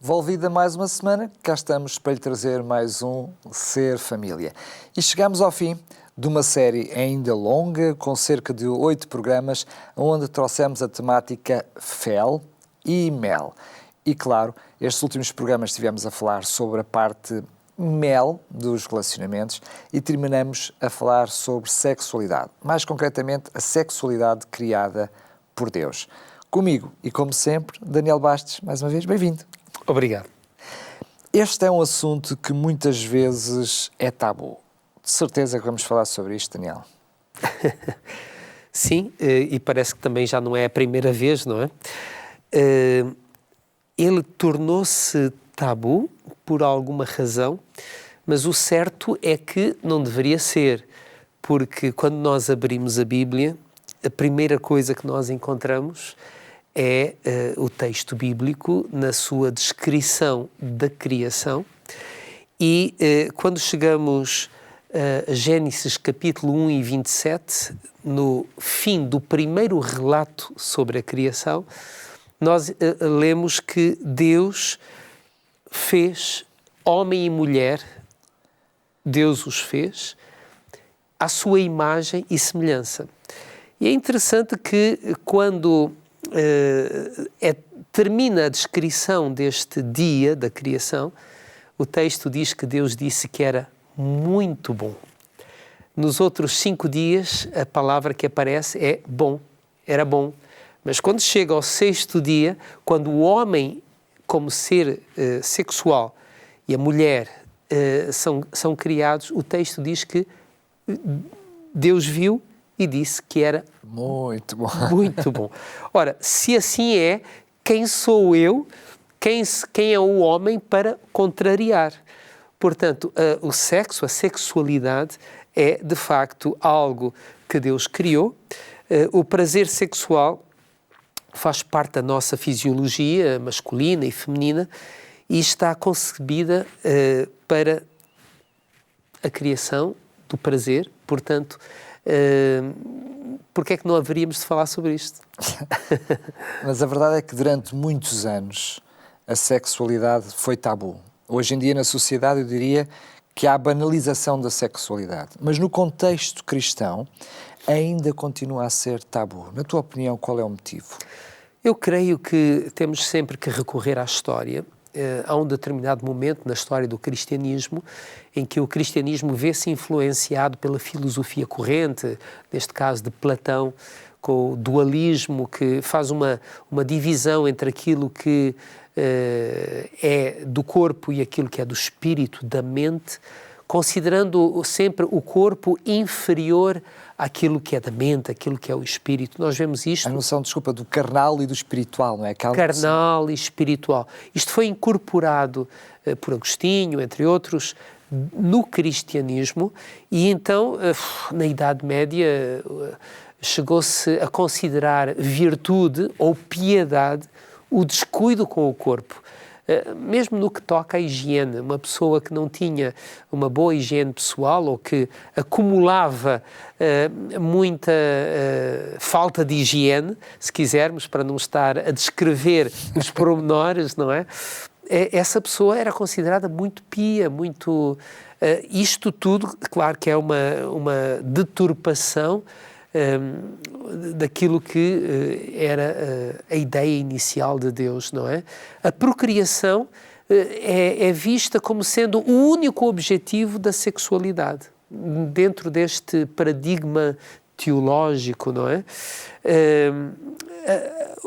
Volvida mais uma semana, cá estamos para lhe trazer mais um Ser Família. E chegamos ao fim de uma série ainda longa, com cerca de 8 programas, onde trouxemos a temática Fel e Mel. E claro, estes últimos programas estivemos a falar sobre a parte mel dos relacionamentos e terminamos a falar sobre sexualidade, mais concretamente a sexualidade criada por Deus. Comigo e como sempre, Daniel Bastos, mais uma vez, bem-vindo. Obrigado. Este é um assunto que muitas vezes é tabu. De certeza que vamos falar sobre isto, Daniel. Sim, e parece que também já não é a primeira vez, não é? Ele tornou-se tabu por alguma razão, mas o certo é que não deveria ser, porque quando nós abrimos a Bíblia, a primeira coisa que nós encontramos é o texto bíblico na sua descrição da criação e quando chegamos a Gênesis capítulo 1 e 27, no fim do primeiro relato sobre a criação, nós lemos que Deus fez homem e mulher, Deus os fez, à sua imagem e semelhança. E é interessante que quando termina a descrição deste dia da criação, o texto diz que Deus disse que era muito bom. Nos outros 5 dias, a palavra que aparece é bom, era bom. Mas quando chega ao 6º dia, quando o homem, como ser sexual, e a mulher são criados, o texto diz que Deus viu e disse que era muito bom. Muito bom. Ora, se assim é, quem sou eu, quem é o homem para contrariar? Portanto, o sexo, a sexualidade, é de facto algo que Deus criou. O prazer sexual faz parte da nossa fisiologia masculina e feminina e está concebida para a criação do prazer. Portanto, porque é que não haveríamos de falar sobre isto? Mas a verdade é que durante muitos anos a sexualidade foi tabu. Hoje em dia na sociedade eu diria que há a banalização da sexualidade. Mas no contexto cristão ainda continua a ser tabu. Na tua opinião, qual é o motivo? Eu creio que temos sempre que recorrer à história. Há um determinado momento na história do cristianismo em que o cristianismo vê-se influenciado pela filosofia corrente, neste caso de Platão, com o dualismo que faz uma divisão entre aquilo que é do corpo e aquilo que é do espírito, da mente, considerando sempre o corpo inferior àquilo que é da mente, aquilo que é o espírito. Nós vemos isto... A noção, desculpa, do carnal e do espiritual, não é? Carnal e espiritual. Isto foi incorporado por Agostinho, entre outros, no cristianismo e então, na Idade Média, chegou-se a considerar virtude ou piedade o descuido com o corpo. Mesmo no que toca à higiene, uma pessoa que não tinha uma boa higiene pessoal ou que acumulava muita falta de higiene, se quisermos, para não estar a descrever os pormenores, não é? Essa pessoa era considerada muito pia, muito... isto tudo, claro que é uma deturpação daquilo que era a ideia inicial de Deus, não é? A procriação é vista como sendo o único objetivo da sexualidade, dentro deste paradigma teológico, não é?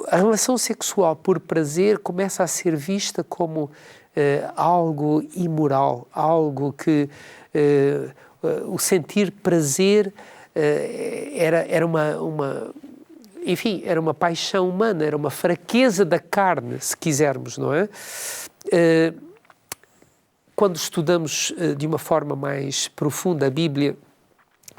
A relação sexual por prazer começa a ser vista como algo imoral, algo que o sentir prazer era uma paixão humana, era uma fraqueza da carne, se quisermos, não é? Quando estudamos de uma forma mais profunda a Bíblia,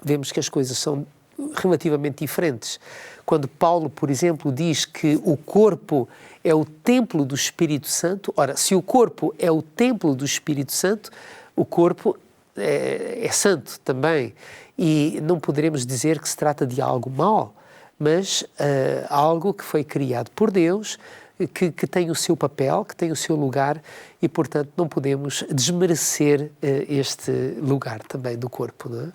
vemos que as coisas são relativamente diferentes. Quando Paulo, por exemplo, diz que o corpo é o templo do Espírito Santo, ora, se o corpo é o templo do Espírito Santo, o corpo é santo também. E não poderemos dizer que se trata de algo mau, mas algo que foi criado por Deus que tem o seu papel, que tem o seu lugar e, portanto, não podemos desmerecer este lugar também do corpo, não é?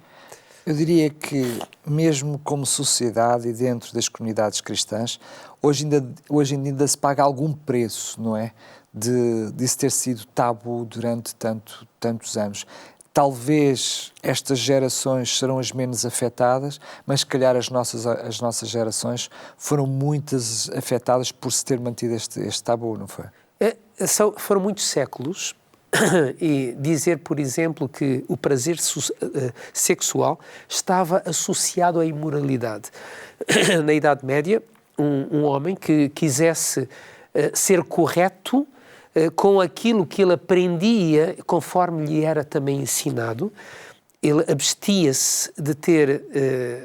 Eu diria que, mesmo como sociedade e dentro das comunidades cristãs, hoje ainda se paga algum preço, não é? De isso ter sido tabu durante tantos anos. Talvez estas gerações serão as menos afetadas, mas se calhar as nossas gerações foram muitas afetadas por se ter mantido este tabu, não foi? Foram muitos séculos. E dizer, por exemplo, que o prazer sexual estava associado à imoralidade. Na Idade Média, um homem que quisesse ser correto com aquilo que ele aprendia, conforme lhe era também ensinado, ele abstia-se de ter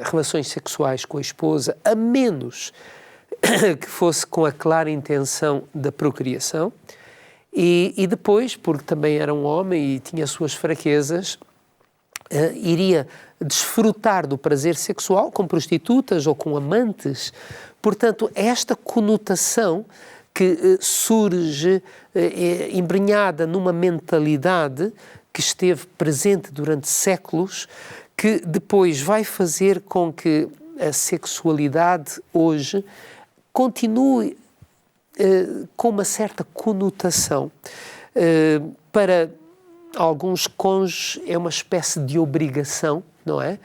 relações sexuais com a esposa, a menos que fosse com a clara intenção da procriação. E depois, porque também era um homem e tinha suas fraquezas, iria desfrutar do prazer sexual com prostitutas ou com amantes. Portanto, esta conotação que surge embrenhada numa mentalidade que esteve presente durante séculos, que depois vai fazer com que a sexualidade hoje continue com uma certa conotação. Para alguns cônjuges é uma espécie de obrigação, não é?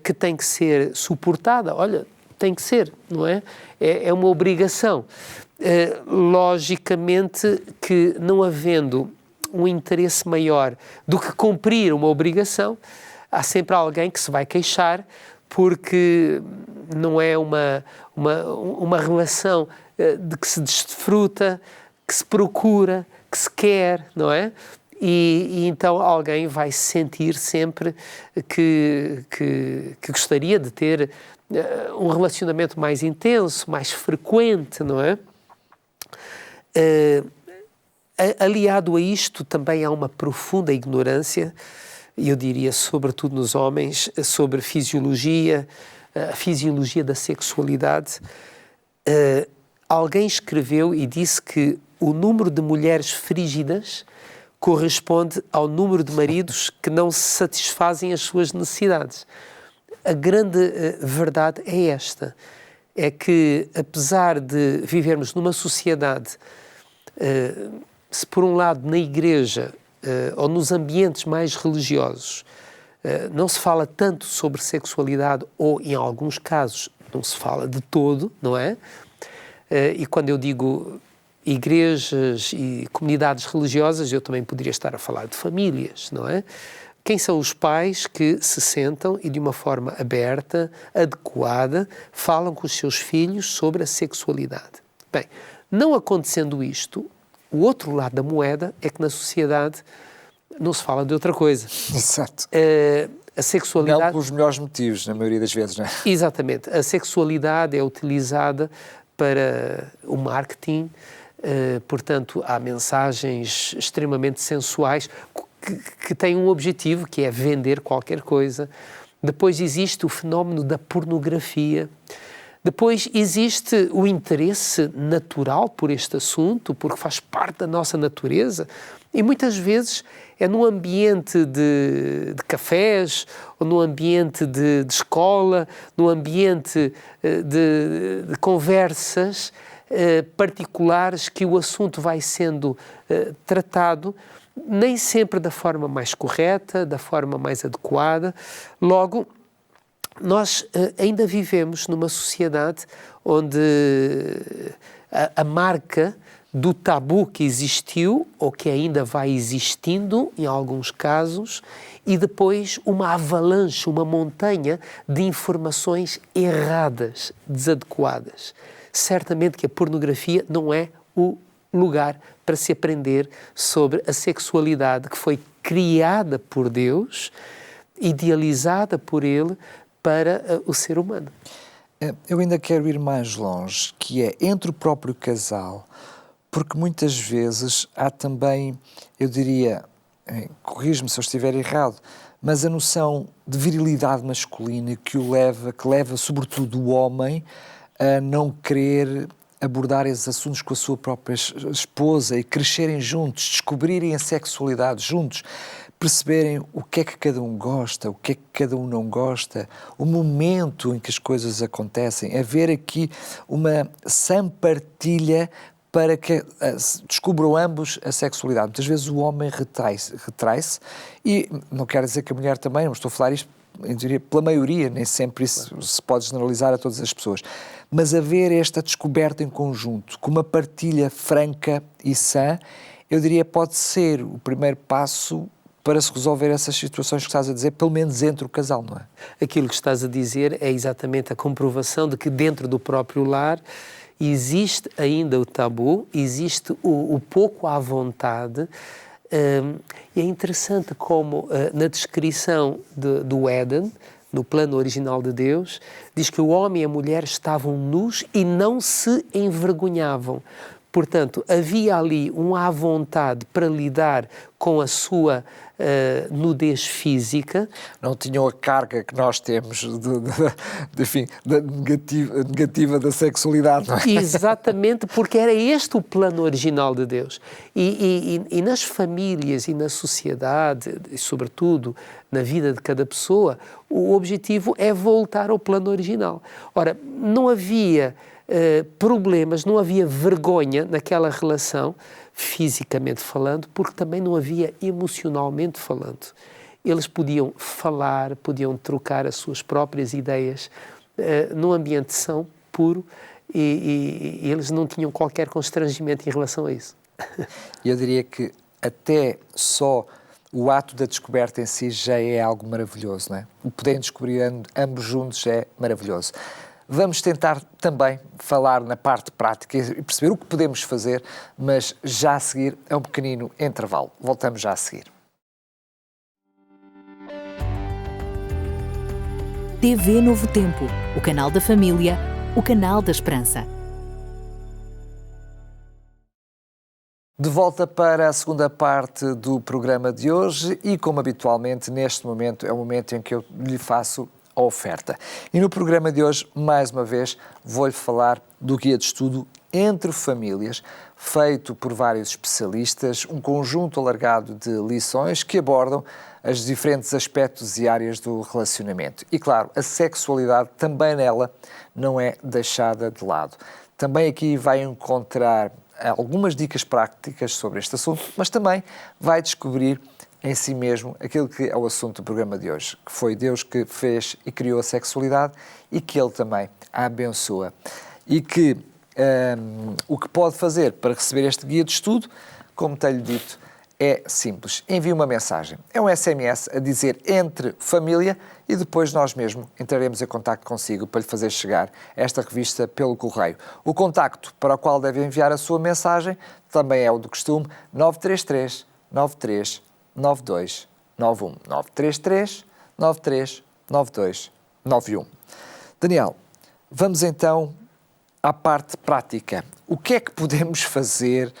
Que tem que ser suportada. Olha, tem que ser, não é? É uma obrigação. Logicamente que, não havendo um interesse maior do que cumprir uma obrigação, há sempre alguém que se vai queixar porque não é uma relação de que se desfruta, que se procura, que se quer, não é? E então alguém vai sentir sempre que gostaria de ter um relacionamento mais intenso, mais frequente, não é? Aliado a isto também há uma profunda ignorância, eu diria sobretudo nos homens, sobre a fisiologia da sexualidade. Alguém escreveu e disse que o número de mulheres frígidas corresponde ao número de maridos que não satisfazem as suas necessidades. A grande verdade é esta, é que apesar de vivermos numa sociedade, se por um lado na igreja ou nos ambientes mais religiosos não se fala tanto sobre sexualidade ou em alguns casos não se fala de todo, não é? E quando eu digo igrejas e comunidades religiosas, eu também poderia estar a falar de famílias, não é? Quem são os pais que se sentam e de uma forma aberta, adequada, falam com os seus filhos sobre a sexualidade? Bem, não acontecendo isto, o outro lado da moeda é que na sociedade não se fala de outra coisa. Exato. A sexualidade... Não pelos melhores motivos, na maioria das vezes, não é? Exatamente. A sexualidade é utilizada para o marketing, portanto, há mensagens extremamente sensuais que têm um objetivo, que é vender qualquer coisa. Depois existe o fenómeno da pornografia. Depois existe o interesse natural por este assunto, porque faz parte da nossa natureza. E muitas vezes é num ambiente de cafés, ou num ambiente de escola, num ambiente de conversas particulares que o assunto vai sendo tratado, nem sempre da forma mais correta, da forma mais adequada. Logo, nós ainda vivemos numa sociedade onde a marca do tabu que existiu, ou que ainda vai existindo em alguns casos, e depois uma avalanche, uma montanha de informações erradas, desadequadas. Certamente que a pornografia não é o lugar para se aprender sobre a sexualidade que foi criada por Deus, idealizada por Ele para o ser humano. Eu ainda quero ir mais longe, que é entre o próprio casal, porque muitas vezes há também, eu diria, corrige-me se eu estiver errado, mas a noção de virilidade masculina que leva sobretudo o homem a não querer abordar esses assuntos com a sua própria esposa e crescerem juntos, descobrirem a sexualidade juntos, perceberem o que é que cada um gosta, o que é que cada um não gosta, o momento em que as coisas acontecem, haver aqui uma sã partilha para que descubram ambos a sexualidade. Muitas vezes o homem retrai-se e não quero dizer que a mulher também, não estou a falar isto, eu diria, pela maioria, nem sempre isso se pode generalizar a todas as pessoas, mas haver esta descoberta em conjunto, com uma partilha franca e sã, eu diria pode ser o primeiro passo para se resolver essas situações que estás a dizer, pelo menos entre o casal, não é? Aquilo que estás a dizer é exatamente a comprovação de que dentro do próprio lar existe ainda o tabu, existe o pouco à vontade. E é interessante como na descrição do Éden, no plano original de Deus, diz que o homem e a mulher estavam nus e não se envergonhavam. Portanto, havia ali um à vontade para lidar com a sua nudez física. Não tinham a carga que nós temos enfim, da negativa da sexualidade, não é? Exatamente, porque era este o plano original de Deus. E nas famílias e na sociedade, e sobretudo na vida de cada pessoa, o objetivo é voltar ao plano original. Ora, não havia problemas, não havia vergonha naquela relação, fisicamente falando, porque também não havia emocionalmente falando. Eles podiam falar, podiam trocar as suas próprias ideias num ambiente são, puro, e eles não tinham qualquer constrangimento em relação a isso. Eu diria que até só o ato da descoberta em si já é algo maravilhoso, não é? O poderem descobrir ambos juntos é maravilhoso. Vamos tentar também falar na parte prática e perceber o que podemos fazer, mas já a seguir é um pequenino intervalo. Voltamos já a seguir. TV Novo Tempo, o canal da família, o canal da esperança. De volta para a segunda parte do programa de hoje e, como habitualmente, neste momento é o momento em que eu lhe faço a oferta. E no programa de hoje, mais uma vez, vou-lhe falar do guia de estudo Entre Famílias, feito por vários especialistas, um conjunto alargado de lições que abordam os diferentes aspectos e áreas do relacionamento. E, claro, a sexualidade também nela não é deixada de lado. Também aqui vai encontrar algumas dicas práticas sobre este assunto, mas também vai descobrir em si mesmo aquilo que é o assunto do programa de hoje, que foi Deus que fez e criou a sexualidade e que Ele também a abençoa. E que o que pode fazer para receber este guia de estudo, como tenho dito, é simples. Envie uma mensagem. É um SMS a dizer Entre Família e depois nós mesmo entraremos em contacto consigo para lhe fazer chegar esta revista pelo correio. O contacto para o qual deve enviar a sua mensagem também é o do costume, 933 93 92 91. 933 93 92 91. Daniel, vamos então à parte prática. O que é que podemos fazer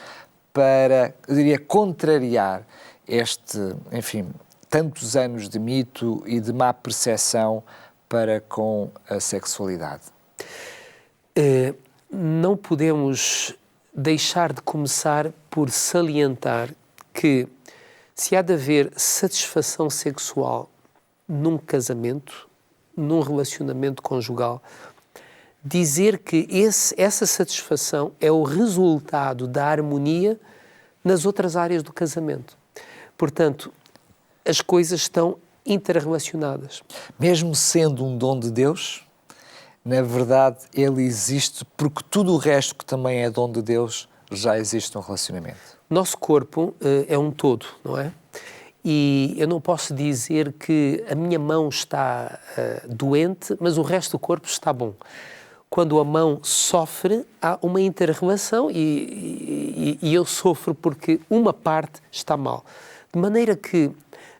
para, eu diria, contrariar enfim, tantos anos de mito e de má percepção para com a sexualidade? Não podemos deixar de começar por salientar que se há de haver satisfação sexual num casamento, num relacionamento conjugal, dizer que essa satisfação é o resultado da harmonia nas outras áreas do casamento. Portanto, as coisas estão interrelacionadas. Mesmo sendo um dom de Deus, na verdade, ele existe porque tudo o resto que também é dom de Deus já existe no relacionamento. Nosso corpo é um todo, não é? E eu não posso dizer que a minha mão está doente, mas o resto do corpo está bom. Quando a mão sofre, há uma inter-relação e eu sofro porque uma parte está mal. De maneira que,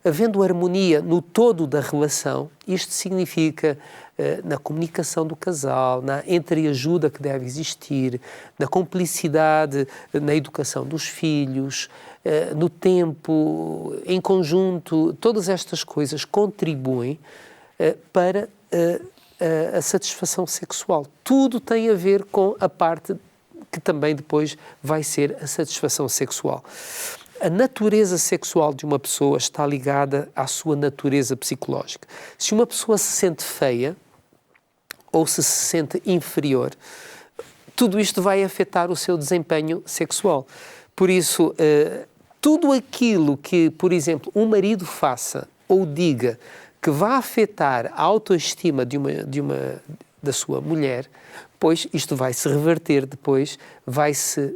havendo harmonia no todo da relação, isto significa na comunicação do casal, na entreajuda que deve existir, na cumplicidade na educação dos filhos, no tempo, em conjunto, todas estas coisas contribuem para a satisfação sexual. Tudo tem a ver com a parte que também depois vai ser a satisfação sexual. A natureza sexual de uma pessoa está ligada à sua natureza psicológica. Se uma pessoa se sente feia ou se sente inferior, tudo isto vai afetar o seu desempenho sexual. Por isso, tudo aquilo que, por exemplo, um marido faça ou diga que vai afetar a autoestima da sua mulher, pois isto vai se reverter depois, vai se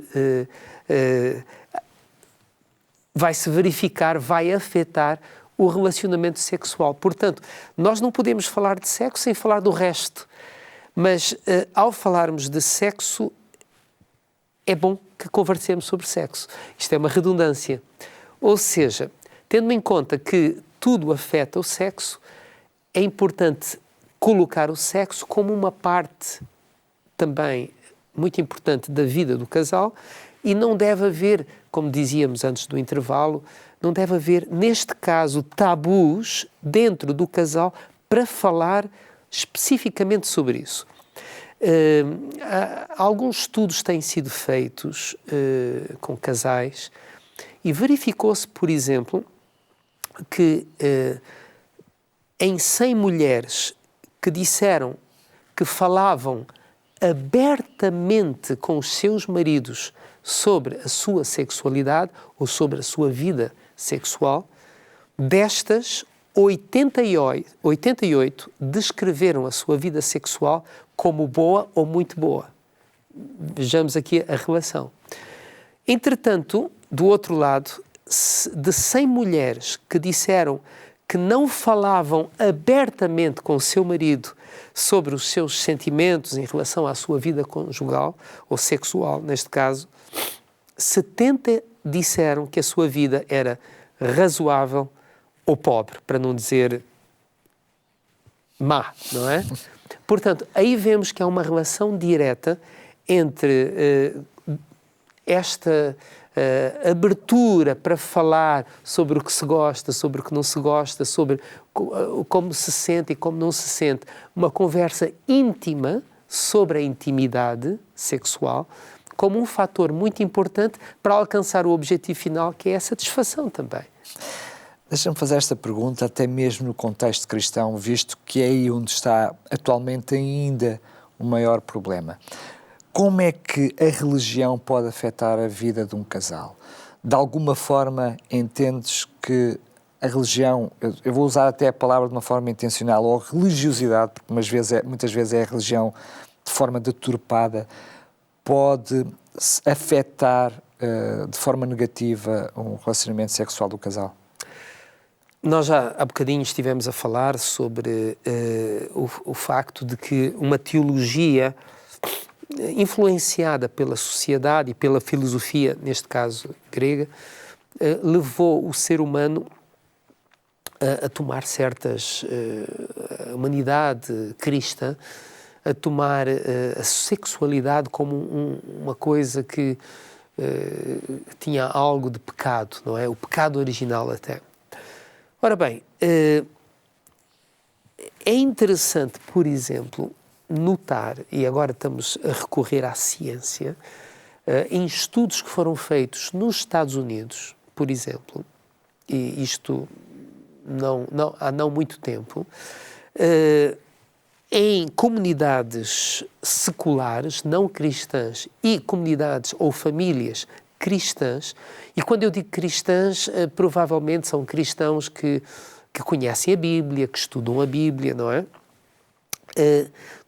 verificar, vai afetar o relacionamento sexual. Portanto, nós não podemos falar de sexo sem falar do resto, mas ao falarmos de sexo, é bom que conversemos sobre sexo. Isto é uma redundância. Ou seja, tendo em conta que tudo afeta o sexo, é importante colocar o sexo como uma parte também muito importante da vida do casal e não deve haver, como dizíamos antes do intervalo, não deve haver, neste caso, tabus dentro do casal para falar especificamente sobre isso. Alguns estudos têm sido feitos com casais e verificou-se, por exemplo, que em 100 mulheres que disseram que falavam abertamente com os seus maridos sobre a sua sexualidade ou sobre a sua vida sexual, destas, 88 descreveram a sua vida sexual como boa ou muito boa. Vejamos aqui a relação. Entretanto, do outro lado, de 100 mulheres que disseram que não falavam abertamente com o seu marido sobre os seus sentimentos em relação à sua vida conjugal, ou sexual, neste caso, 70 disseram que a sua vida era razoável ou pobre, para não dizer má, não é? Portanto, aí vemos que há uma relação direta entre esta abertura para falar sobre o que se gosta, sobre o que não se gosta, sobre como se sente e como não se sente, uma conversa íntima sobre a intimidade sexual, como um fator muito importante para alcançar o objetivo final, que é a satisfação também. Deixa-me fazer esta pergunta, até mesmo no contexto cristão, visto que é aí onde está atualmente ainda o maior problema. Como é que a religião pode afetar a vida de um casal? De alguma forma, entendes que a religião, eu vou usar até a palavra de uma forma intencional, ou religiosidade, porque muitas vezes é a religião de forma deturpada, pode afetar de forma negativa o relacionamento sexual do casal? Nós já há bocadinho estivemos a falar sobre o facto de que uma teologia influenciada pela sociedade e pela filosofia, neste caso grega, levou o ser humano a tomar a humanidade cristã, a tomar a sexualidade como uma coisa que tinha algo de pecado, não é? O pecado original até. Ora bem, é interessante, por exemplo, notar, e agora estamos a recorrer à ciência, em estudos que foram feitos nos Estados Unidos, por exemplo, e isto há não muito tempo, em comunidades seculares, não cristãs, e comunidades ou famílias cristãs, e quando eu digo cristãs, provavelmente são cristãos que conhecem a Bíblia, que estudam a Bíblia, não é?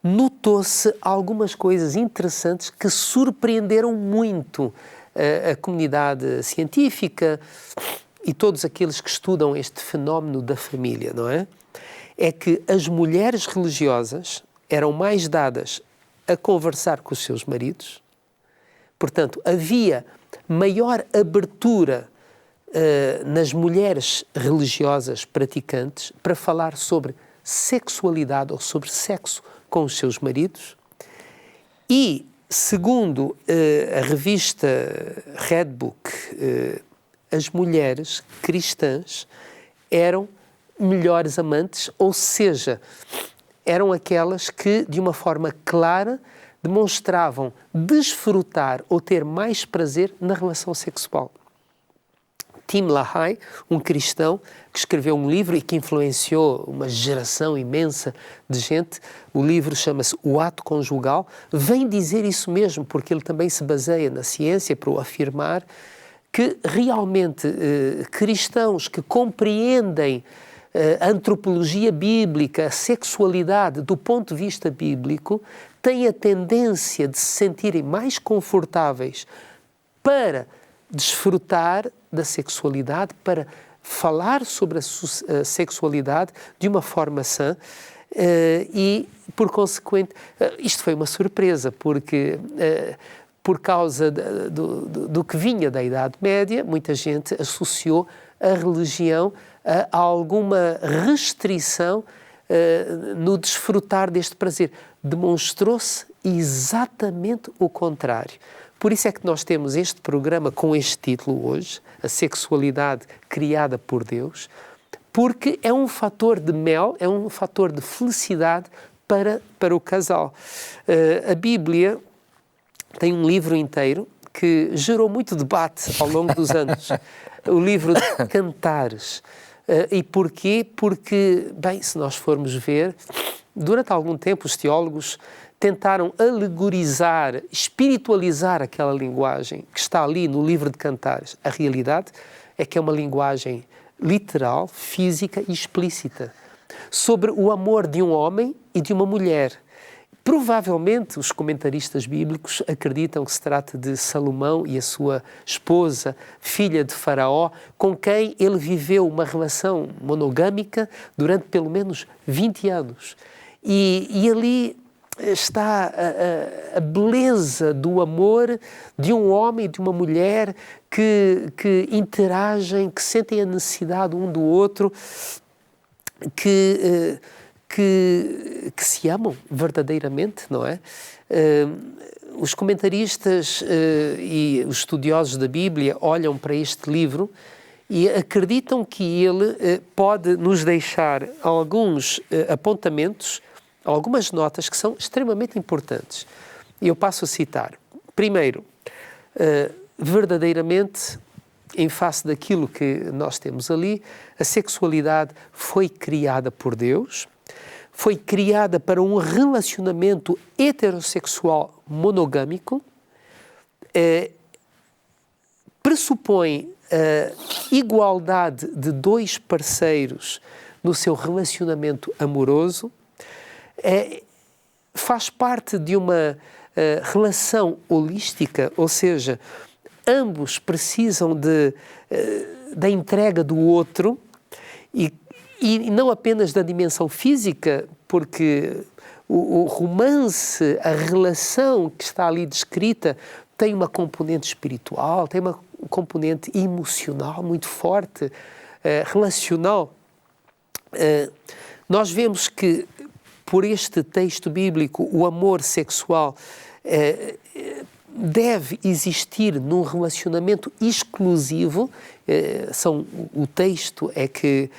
Notou-se algumas coisas interessantes que surpreenderam muito a comunidade científica e todos aqueles que estudam este fenómeno da família, não é? É que as mulheres religiosas eram mais dadas a conversar com os seus maridos, portanto, havia maior abertura nas mulheres religiosas praticantes para falar sobre sexualidade ou sobre sexo com os seus maridos e, segundo a revista Red Book, as mulheres cristãs eram melhores amantes, ou seja, eram aquelas que, de uma forma clara, demonstravam desfrutar ou ter mais prazer na relação sexual. Tim LaHaye, um cristão que escreveu um livro e que influenciou uma geração imensa de gente, o livro chama-se O Ato Conjugal, vem dizer isso mesmo, porque ele também se baseia na ciência para o afirmar, que realmente cristãos que compreendem a antropologia bíblica, a sexualidade do ponto de vista bíblico, têm a tendência de se sentirem mais confortáveis para desfrutar da sexualidade, para falar sobre a sexualidade de uma forma sã e, por consequente, isto foi uma surpresa, porque por causa do que vinha da Idade Média, muita gente associou a religião a alguma restrição no desfrutar deste prazer. Demonstrou-se exatamente o contrário. Por isso é que nós temos este programa com este título hoje, A Sexualidade Criada por Deus, porque é um fator de mel, é um fator de felicidade para o casal. A Bíblia tem um livro inteiro que gerou muito debate ao longo dos anos. O livro de Cantares. E porquê? Porque, bem, se nós formos ver, durante algum tempo os teólogos tentaram alegorizar, espiritualizar aquela linguagem que está ali no livro de Cantares. A realidade é que é uma linguagem literal, física e explícita sobre o amor de um homem e de uma mulher. Provavelmente os comentaristas bíblicos acreditam que se trata de Salomão e a sua esposa, filha de Faraó, com quem ele viveu uma relação monogâmica durante pelo menos 20 anos. E ali está a beleza do amor de um homem e de uma mulher que interagem, que sentem a necessidade um do outro, que se amam verdadeiramente, não é? Os comentaristas e os estudiosos da Bíblia olham para este livro e acreditam que ele pode nos deixar alguns apontamentos, algumas notas que são extremamente importantes. E eu passo a citar. Primeiro, verdadeiramente, em face daquilo que nós temos ali, a sexualidade foi criada por Deus, foi criada para um relacionamento heterossexual monogâmico, pressupõe a igualdade de dois parceiros no seu relacionamento amoroso, faz parte de uma relação holística, ou seja, ambos precisam da entrega do outro e não apenas da dimensão física, porque o romance, a relação que está ali descrita tem uma componente espiritual, tem uma componente emocional muito forte, relacional. Nós vemos que, por este texto bíblico, o amor sexual deve existir num relacionamento exclusivo. O texto é que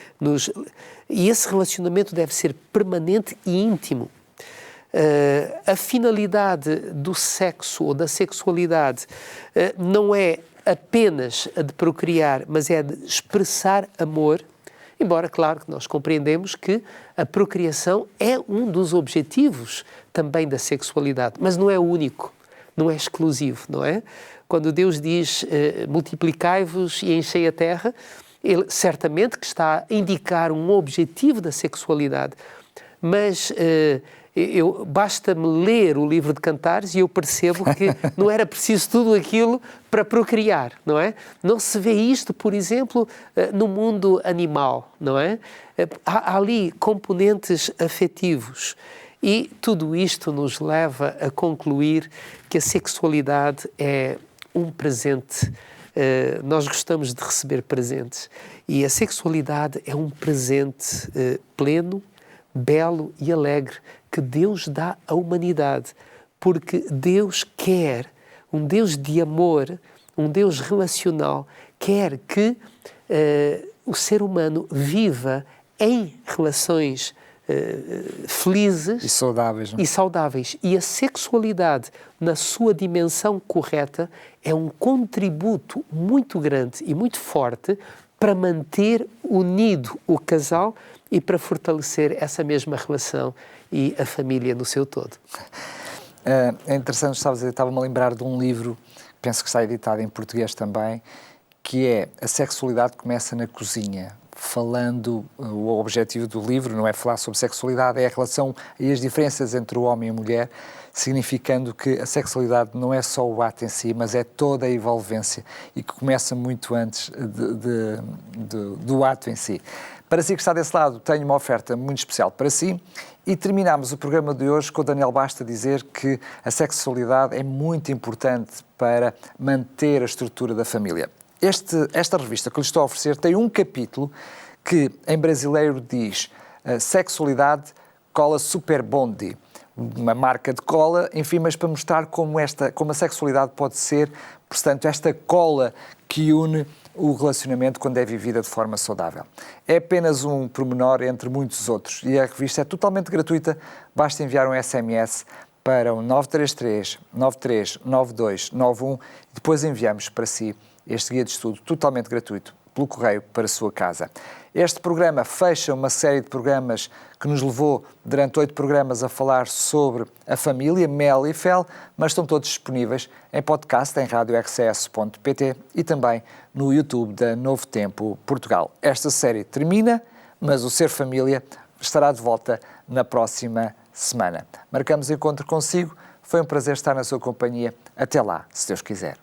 e esse relacionamento deve ser permanente e íntimo. A finalidade do sexo ou da sexualidade não é apenas a de procriar, mas é a de expressar amor, embora, claro, que nós compreendemos que a procriação é um dos objetivos também da sexualidade, mas não é o único, não é exclusivo, não é? Quando Deus diz multiplicai-vos e enchei a terra, Ele certamente que está a indicar um objetivo da sexualidade, mas basta-me ler o livro de Cantares e eu percebo que não era preciso tudo aquilo para procriar, não é? Não se vê isto, por exemplo, no mundo animal, não é? Há ali componentes afetivos e tudo isto nos leva a concluir que a sexualidade é um presente. Nós gostamos de receber presentes e a sexualidade é um presente pleno, belo e alegre que Deus dá à humanidade, porque Deus quer, um Deus de amor, um Deus relacional, quer que o ser humano viva em relações felizes E saudáveis. Não? e saudáveis. E a sexualidade, na sua dimensão correta, é um contributo muito grande e muito forte para manter unido o casal e para fortalecer essa mesma relação e a família no seu todo. É interessante, estava-me a lembrar de um livro, penso que está editado em português também, que é A Sexualidade Começa na Cozinha. Falando, o objetivo do livro não é falar sobre sexualidade, é a relação e as diferenças entre o homem e a mulher, significando que a sexualidade não é só o ato em si, mas é toda a envolvência e que começa muito antes do ato em si. Para si que está desse lado, tenho uma oferta muito especial para si e terminamos o programa de hoje com o Daniel Basta a dizer que a sexualidade é muito importante para manter a estrutura da família. Esta revista que lhe estou a oferecer tem um capítulo que, em brasileiro, diz Sexualidade Cola Super Bondi. Uma marca de cola, enfim, mas para mostrar como a sexualidade pode ser, portanto, esta cola que une o relacionamento quando é vivida de forma saudável. É apenas um pormenor entre muitos outros e a revista é totalmente gratuita, basta enviar um SMS para o 933 9392 91 e depois enviamos para si este guia de estudo totalmente gratuito pelo correio para a sua casa. Este programa fecha uma série de programas que nos levou durante 8 programas a falar sobre a família, Mel e Fel, mas estão todos disponíveis em podcast em radiorcs.pt e também no YouTube da Novo Tempo Portugal. Esta série termina, mas o Ser Família estará de volta na próxima semana. Marcamos encontro consigo. Foi um prazer estar na sua companhia. Até lá, se Deus quiser.